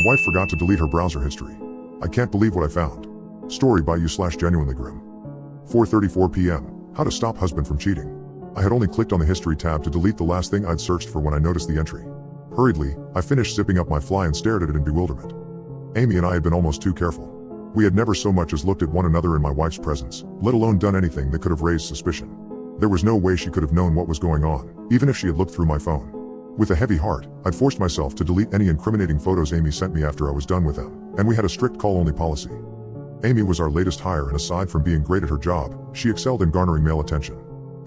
wife forgot to delete her browser history. I can't believe what I found. Story by you/genuinely grim. 4:34 p.m. How to stop husband from cheating. I had only clicked on the history tab to delete the last thing I'd searched for when I noticed the entry. Hurriedly, I finished zipping up my fly and stared at it in bewilderment. Amy and I had been almost too careful. We had never so much as looked at one another in my wife's presence, let alone done anything that could have raised suspicion. There was no way she could have known what was going on, even if she had looked through my phone. With a heavy heart, I'd forced myself to delete any incriminating photos Amy sent me after I was done with them, and we had a strict call-only policy. Amy was our latest hire, and aside from being great at her job, she excelled in garnering male attention.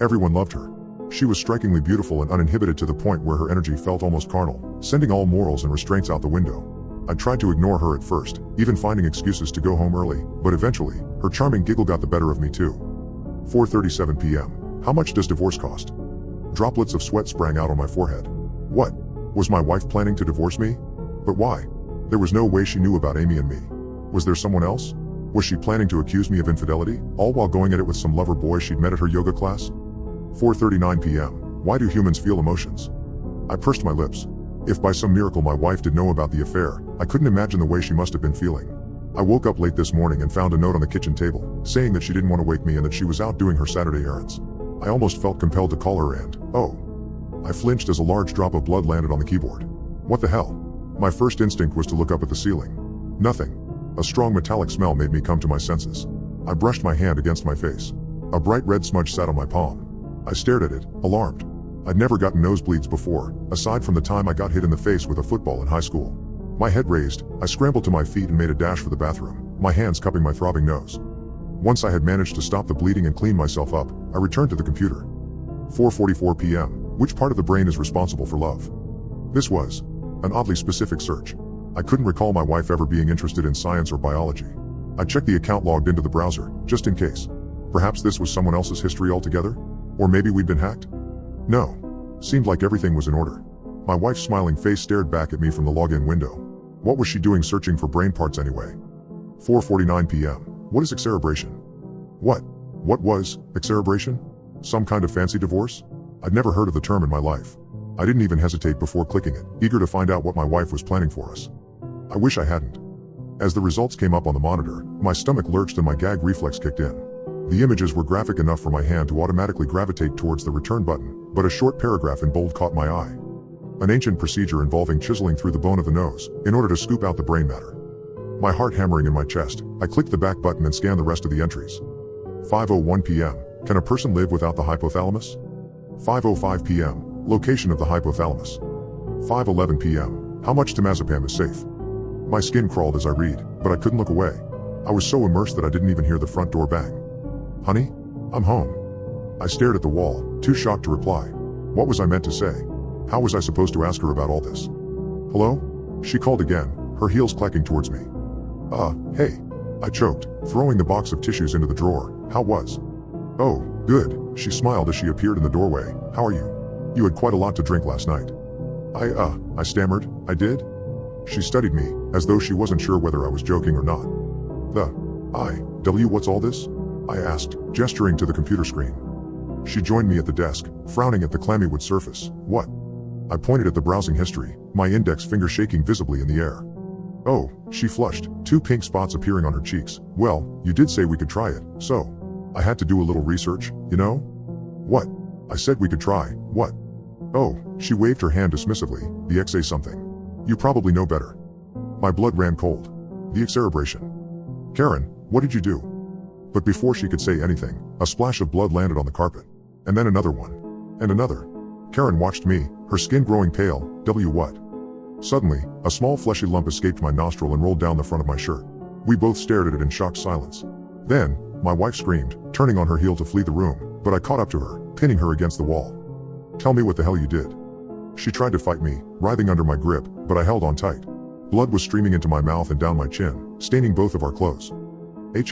Everyone loved her. She was strikingly beautiful and uninhibited to the point where her energy felt almost carnal, sending all morals and restraints out the window. I tried to ignore her at first, even finding excuses to go home early, but eventually, her charming giggle got the better of me too. 4:37 p.m. How much does divorce cost? Droplets of sweat sprang out on my forehead. What? Was my wife planning to divorce me? But why? There was no way she knew about Amy and me. Was there someone else? Was she planning to accuse me of infidelity, all while going at it with some lover boy she'd met at her yoga class? 4:39 p.m. Why do humans feel emotions? I pursed my lips. If by some miracle my wife did know about the affair, I couldn't imagine the way she must have been feeling. I woke up late this morning and found a note on the kitchen table, saying that she didn't want to wake me and that she was out doing her Saturday errands. I almost felt compelled to call her and, oh. I flinched as a large drop of blood landed on the keyboard. What the hell? My first instinct was to look up at the ceiling. Nothing. A strong metallic smell made me come to my senses. I brushed my hand against my face. A bright red smudge sat on my palm. I stared at it, alarmed. I'd never gotten nosebleeds before, aside from the time I got hit in the face with a football in high school. My head raised, I scrambled to my feet and made a dash for the bathroom, my hands cupping my throbbing nose. Once I had managed to stop the bleeding and clean myself up, I returned to the computer. 4:44 p.m. Which part of the brain is responsible for love? This was an oddly specific search. I couldn't recall my wife ever being interested in science or biology. I checked the account logged into the browser, just in case. Perhaps this was someone else's history altogether? Or maybe we'd been hacked? No. Seemed like everything was in order. My wife's smiling face stared back at me from the login window. What was she doing searching for brain parts anyway? 4:49 p.m. What is excerebration? What was excerebration? Some kind of fancy divorce? I'd never heard of the term in my life. I didn't even hesitate before clicking it, eager to find out what my wife was planning for us. I wish I hadn't. As the results came up on the monitor, my stomach lurched and my gag reflex kicked in. The images were graphic enough for my hand to automatically gravitate towards the return button, but a short paragraph in bold caught my eye. An ancient procedure involving chiseling through the bone of the nose, in order to scoop out the brain matter. My heart hammering in my chest, I clicked the back button and scanned the rest of the entries. 5:01 p.m. Can a person live without the hypothalamus? 5:05 p.m. Location of the hypothalamus. 5:11 p.m. How much temazepam is safe? My skin crawled as I read, but I couldn't look away. I was so immersed that I didn't even hear the front door bang. Honey? I'm home. I stared at the wall, too shocked to reply. What was I meant to say? How was I supposed to ask her about all this? Hello? She called again, her heels clacking towards me. Hey. I choked, throwing the box of tissues into the drawer. How was? Oh, good, she smiled as she appeared in the doorway. How are you? You had quite a lot to drink last night. I stammered. I did? She studied me, as though she wasn't sure whether I was joking or not. What's all this? I asked, gesturing to the computer screen. She joined me at the desk, frowning at the clammy wood surface. What? I pointed at the browsing history, my index finger shaking visibly in the air. Oh, she flushed, two pink spots appearing on her cheeks. Well, you did say we could try it, so I had to do a little research, you know? What? I said we could try, what? Oh, she waved her hand dismissively. The X say something. You probably know better. My blood ran cold. The excerebration. Karen, what did you do? But before she could say anything, a splash of blood landed on the carpet. And then another one. And another. Karen watched me, her skin growing pale. What? Suddenly, a small fleshy lump escaped my nostril and rolled down the front of my shirt. We both stared at it in shocked silence. Then, my wife screamed, turning on her heel to flee the room, but I caught up to her, pinning her against the wall. Tell me what the hell you did. She tried to fight me, writhing under my grip, but I held on tight. Blood was streaming into my mouth and down my chin, staining both of our clothes.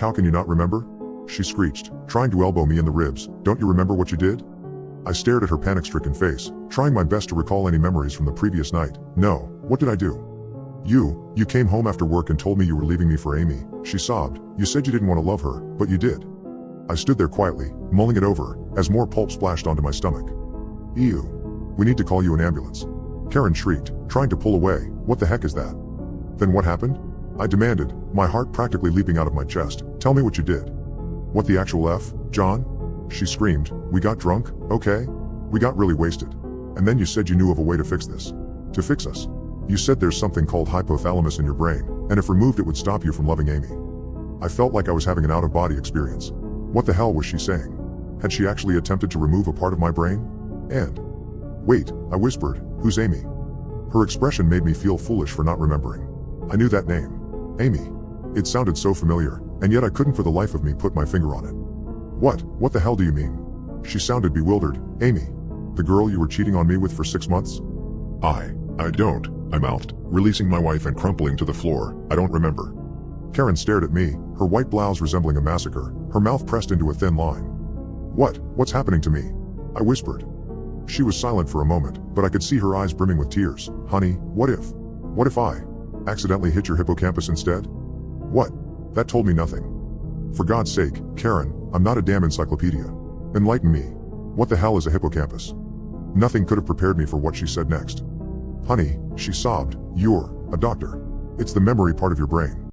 How can you not remember? She screeched, trying to elbow me in the ribs. Don't you remember what you did? I stared at her panic-stricken face, trying my best to recall any memories from the previous night. No, what did I do? You came home after work and told me you were leaving me for Amy, she sobbed. You said you didn't want to love her, but you did. I stood there quietly, mulling it over, as more pulp splashed onto my stomach. Ew. We need to call you an ambulance. Karen shrieked, trying to pull away. What the heck is that? Then what happened? I demanded, my heart practically leaping out of my chest. Tell me what you did. What the actual F, John? She screamed. We got drunk, okay? We got really wasted. And then you said you knew of a way to fix this. To fix us. You said there's something called hypothalamus in your brain, and if removed it would stop you from loving Amy. I felt like I was having an out-of-body experience. What the hell was she saying? Had she actually attempted to remove a part of my brain? And... Wait, I whispered, who's Amy? Her expression made me feel foolish for not remembering. I knew that name. Amy. It sounded so familiar, and yet I couldn't for the life of me put my finger on it. What the hell do you mean? She sounded bewildered. Amy. The girl you were cheating on me with for 6 months? I don't, I mouthed, releasing my wife and crumpling to the floor. I don't remember. Karen stared at me, her white blouse resembling a massacre, her mouth pressed into a thin line. What's happening to me? I whispered. She was silent for a moment, but I could see her eyes brimming with tears. Honey, what if I accidentally hit your hippocampus instead? What? That told me nothing. For God's sake, Karen, I'm not a damn encyclopedia. Enlighten me. What the hell is a hippocampus? Nothing could have prepared me for what she said next. Honey, she sobbed, you're a doctor. It's the memory part of your brain.